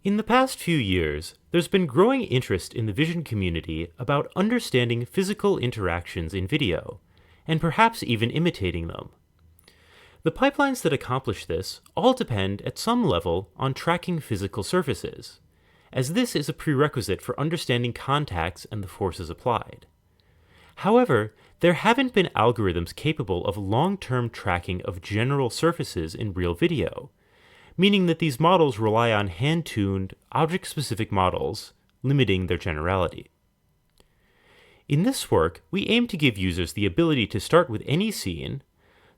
In the past few years, there's been growing interest in the vision community about understanding physical interactions in video, and perhaps even imitating them. The pipelines that accomplish this all depend at some level on tracking physical surfaces, as this is a prerequisite for understanding contacts and the forces applied. However, there haven't been algorithms capable of long-term tracking of general surfaces in real video, meaning that these models rely on hand-tuned, object-specific models, limiting their generality. In this work, we aim to give users the ability to start with any scene,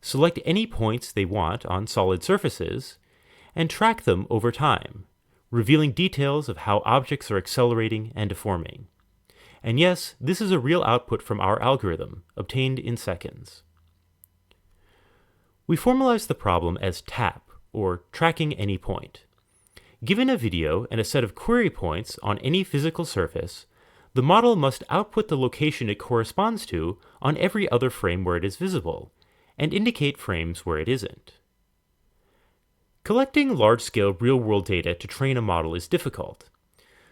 select any points they want on solid surfaces, and track them over time, revealing details of how objects are accelerating and deforming. And yes, this is a real output from our algorithm, obtained in seconds. We formalize the problem as TAP, or tracking any point. Given a video and a set of query points on any physical surface, the model must output the location it corresponds to on every other frame where it is visible, and indicate frames where it isn't. Collecting large-scale real-world data to train a model is difficult,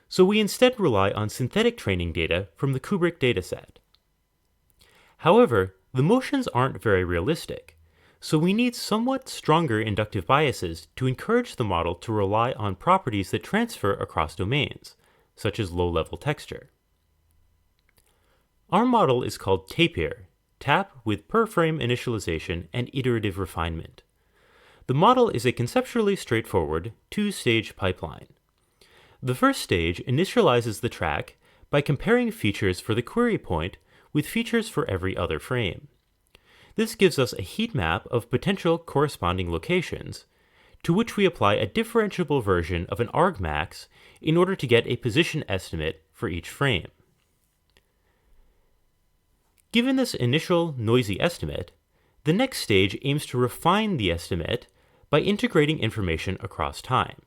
so we instead rely on synthetic training data from the Kubrick dataset. However, the motions aren't very realistic, so we need somewhat stronger inductive biases to encourage the model to rely on properties that transfer across domains, such as low-level texture. Our model is called TAPIR, TAP with per-frame initialization and iterative refinement. The model is a conceptually straightforward, two-stage pipeline. The first stage initializes the track by comparing features for the query point with features for every other frame. This gives us a heat map of potential corresponding locations, to which we apply a differentiable version of an argmax in order to get a position estimate for each frame. Given this initial noisy estimate, the next stage aims to refine the estimate by integrating information across time.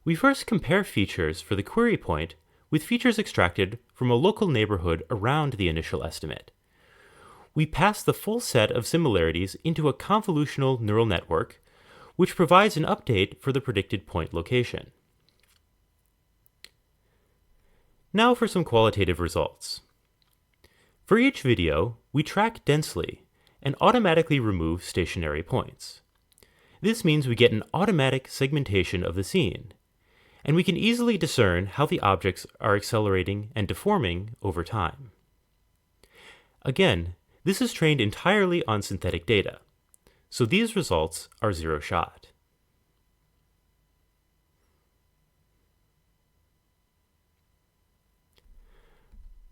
We first compare features for the query point with features extracted from a local neighborhood around the initial estimate. We pass the full set of similarities into a convolutional neural network, which provides an update for the predicted point location. Now for some qualitative results. For each video, we track densely and automatically remove stationary points. This means we get an automatic segmentation of the scene, and we can easily discern how the objects are accelerating and deforming over time. Again, this is trained entirely on synthetic data, so these results are zero-shot.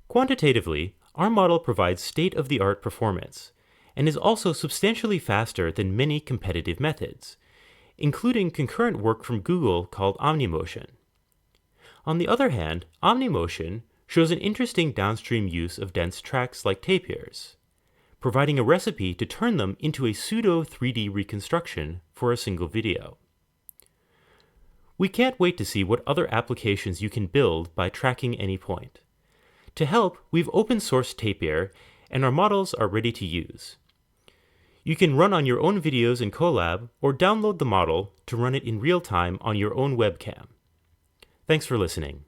Quantitatively, our model provides state-of-the-art performance, and is also substantially faster than many competitive methods, including concurrent work from Google called OmniMotion. On the other hand, OmniMotion shows an interesting downstream use of dense tracks like tapirs, providing a recipe to turn them into a pseudo 3D reconstruction for a single video. We can't wait to see what other applications you can build by tracking any point. To help, we've open-sourced TAPIR, and our models are ready to use. You can run on your own videos in Colab, or download the model to run it in real time on your own webcam. Thanks for listening.